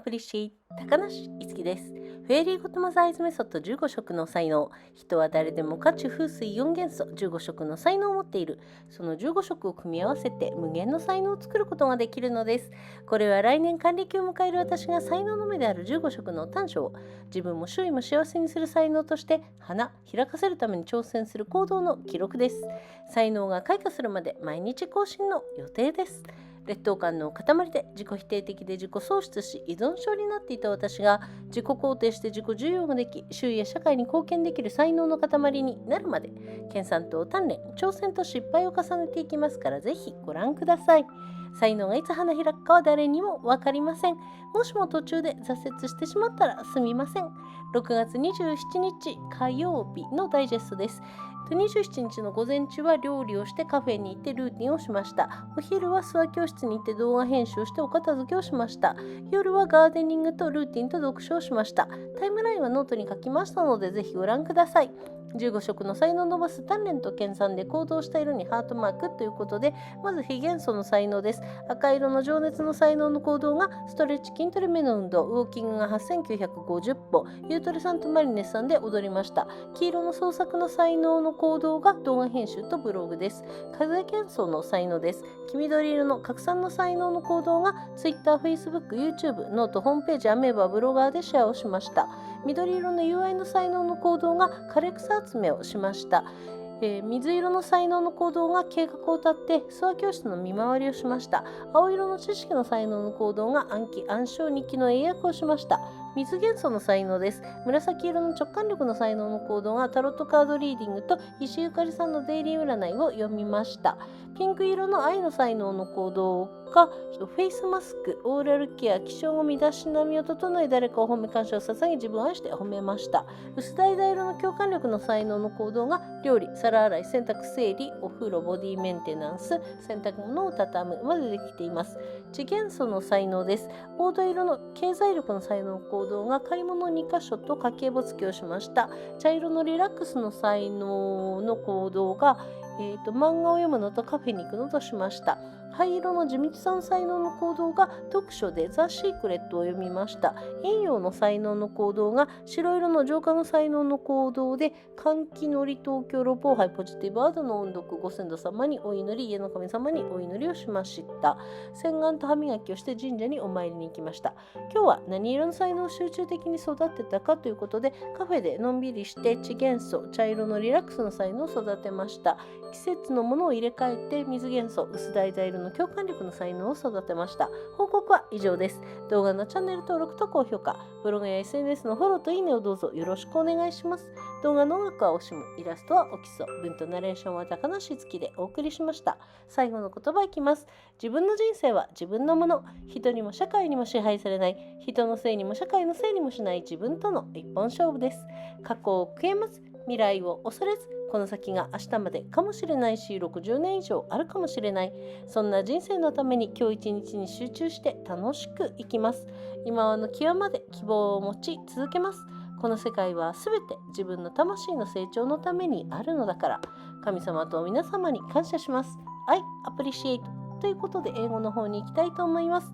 プリシエイト高梨いつきです。フェアリーゴッドマザーアイズメソッド15色の才能。人は誰でも火地風水4元素15色の才能を持っている。その15色を組み合わせて無限の才能を作ることができるのです。これは来年還暦を迎える私が才能の目である15色の短所を自分も周囲も幸せにする才能として花開かせるために挑戦する行動の記録です。才能が開花するまで毎日更新の予定です。劣等感の塊で自己否定的で自己喪失し依存症になっていた私が自己肯定して自己受容ができ周囲や社会に貢献できる才能の塊になるまで研鑽と鍛錬挑戦と失敗を重ねていきますからぜひご覧ください。才能がいつ花開くかは誰にも分かりません。もしも途中で挫折してしまったらすみません。6月27日火曜日のダイジェストです。27日の午前中は料理をしてカフェに行ってルーティンをしました。お昼は諏訪教室に行って動画編集をしてお片付けをしました。夜はガーデニングとルーティンと読書をしました。タイムラインはノートに書きましたのでぜひご覧ください。15色の才能を伸ばす鍛錬と研鑽で行動した色にハートマークということで、まず火元素の才能です。赤色の情熱の才能の行動がストレッチ筋トレ目の運動、ウォーキングが8950歩、ゆうとりさんとマリネスさんで踊りました。黄色の創作の才能の行動が動画編集とブログです。風元素の才能です。黄緑色の拡散の才能の行動が Twitter、Facebook、YouTube、ノート、ホームページ、アメーバ、ブロガーでシェアをしました。緑色の友愛の才能の行動が枯れ草集めをしました。水色の才能の行動が計画を立って諏訪教室の見回りをしました。青色の知識の才能の行動が暗記暗唱日記の英訳をしました。水元素の才能です。紫色の直感力の才能の行動がタロットカードリーディングと石井ゆかりさんのデイリー占いを読みました。ピンク色の愛の才能の行動がフェイスマスク、オーラルケア、気象を身だしなみを整え誰かを褒め感謝を捧げ自分を愛して褒めました。薄橙色の共感力の才能の行動が料理、皿洗い、洗濯、整理、お風呂、ボディメンテナンス、洗濯物を畳むまでできています。地元素の才能です。黄土色の経済力の才能の行動が買い物2箇所と家計簿付けをしました。茶色のリラックスの才能の行動が漫画を読むのとカフェに行くのとしました。灰色の地道さの才能の行動が読書でザ・シークレットを読みました。陰陽の才能の行動が白色の浄化の才能の行動で換気のり東京ロボーハイポジティブアードの音読ご先祖様にお祈り家の神様にお祈りをしました。洗顔と歯磨きをして神社にお参りに行きました。今日は何色の才能を集中的に育てたかということでカフェでのんびりして地元素茶色のリラックスの才能を育てました。季節のものを入れ替えて水元素薄橙色の共感力の才能を育てました。報告は以上です。動画のチャンネル登録と高評価、ブログや SNS のフォローといいねをどうぞよろしくお願いします。動画の音楽は惜しむ、イラストはお基礎、文とナレーションは高梨月でお送りしました。最後の言葉いきます。自分の人生は自分のもの。人にも社会にも支配されない。人のせいにも社会のせいにもしない自分との一本勝負です。過去を悔やまず、未来を恐れず、この先が明日までかもしれないし60年以上あるかもしれない。そんな人生のために今日一日に集中して楽しく生きます。今はの際まで希望を持ち続けます。この世界はすべて自分の魂の成長のためにあるのだから。神様と皆様に感謝します。I appreciate ということで英語の方に行きたいと思います。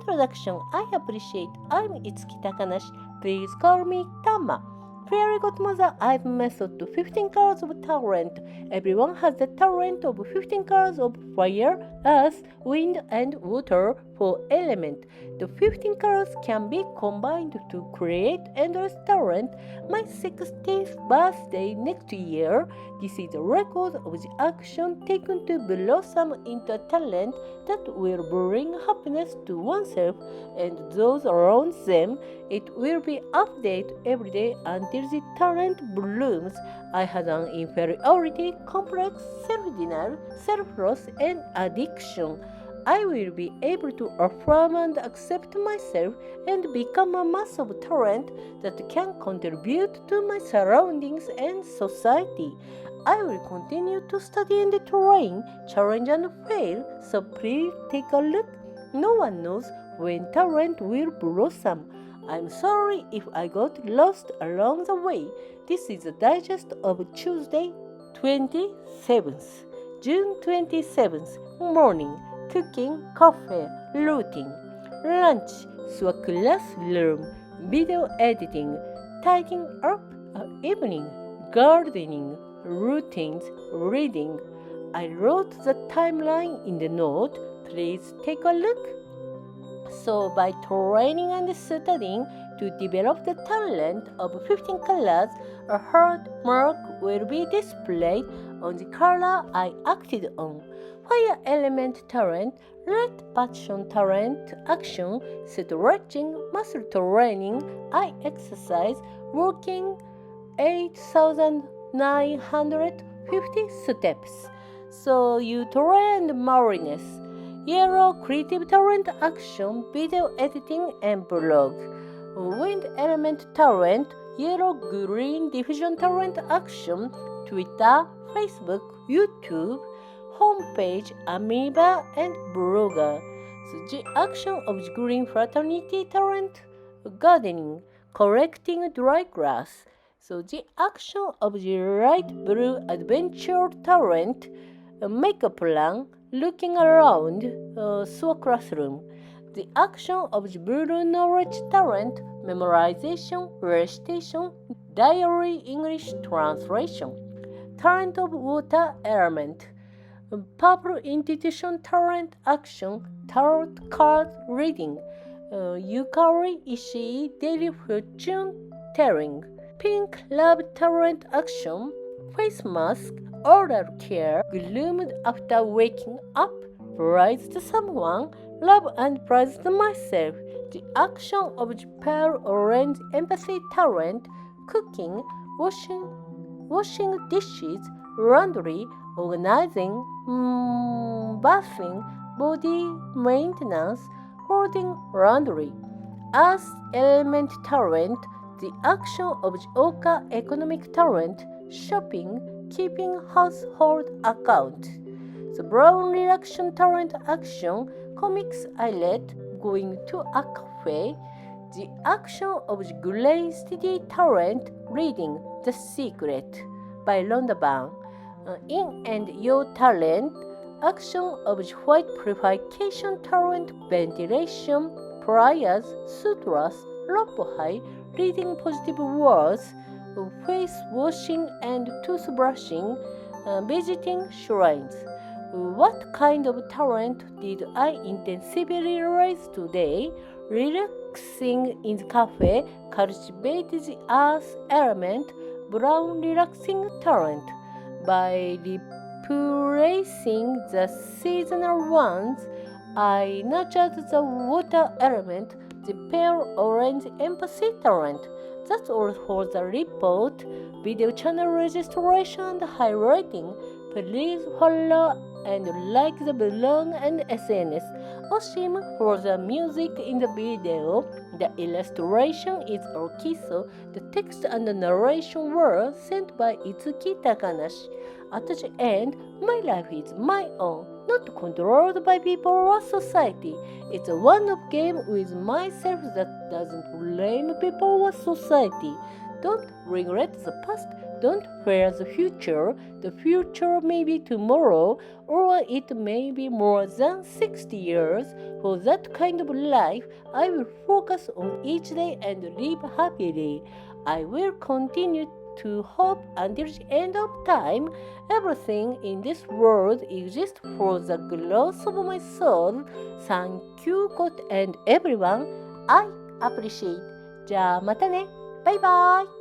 Introduction I appreciate I'm いつき高梨 Please call me Tama。Fairy Godmother I've method to 15 colors of talent. Everyone has the talent of 15 colors of fire, earth, wind, and water for element. The 15 colors can be combined to create endless talent. My 60th birthday next year. This is a record of the action taken to blossom into a talent that will bring happiness to oneself and those around them. It will be updated every day until the talent blooms. I had an inferiority complex, self-denial, self-loss, and addiction. I will be able to affirm and accept myself and become a mass of talent that can contribute to my surroundings and society. I will continue to study and train, challenge and fail, so please take a look. No one knows when talent will blossom.I'm sorry if I got lost along the way. This is a digest of Tuesday 27th, June 27th morning. Cooking, coffee, routine. Lunch, Sua classroom, video editing, tidying up, evening, gardening, routines, reading. I wrote the timeline in the note. Please take a look. So by training and studying to develop the talent of 15 colors, a heart mark will be displayed on the color I acted on. Fire element talent, red passion talent, action, stretching, muscle training, eye exercise, working 8,950 steps. So you trained Marinus. Yellow creative talent action, video editing and blog. Wind element talent, yellow green diffusion talent action, Twitter, Facebook, YouTube, homepage, amoeba and blogger. So the action of the green fraternity talent, gardening, collecting dry grass. So the action of the light blue adventure talent, make a plan, looking around, Sua classroom. The action of the blue knowledge talent, memorization, recitation, diary English translation. Talent of water element, purple institution talent action, tarot card reading, Yukari Ishii daily fortune telling. Pink love talent action, face mask, oral care, gloomed after waking up, prized someone, love and prized myself. The action of the pearl orange empathy talent, cooking, washing dishes, laundry, organizing, bathing, body maintenance, folding laundry. Earth element talent, the action of the Oka economic talent, shopping, keeping household account. The brown reaction talent action, comics eyelet, going to a cafe. The action of the gray steady talent, reading The Secret by Rhonda Byrne. In and your talent, action of the white purification talent, ventilation, prayers, sutras, robohai, reading positive words, face washing and toothbrushing, visiting shrines. What kind of talent did I intensively raise today? Relaxing in the cafe, cultivate the earth element, brown relaxing talent. By replacing the seasonal ones, I nurtured the water element, the pale orange empathy talent. That's all for the report. Video channel registration and highlighting. Please follow and like the blog and SNS. Oshim for the music in the video. The illustration is Okiso. The text and the narration were sent by Itsuki Takanashi. At the end, my life is my own, not controlled by people or society. It's a one-off game with myself that doesn't blame people or society. Don't regret the past. Don't fear the future. The future may be tomorrow, or it may be more than 60 years. For that kind of life, I will focus on each day and live happily. I will continue to hope until the end of time. Everything in this world exists for the growth of my soul. Thank you, God and everyone. I appreciate. じゃあまたね。バイバイ。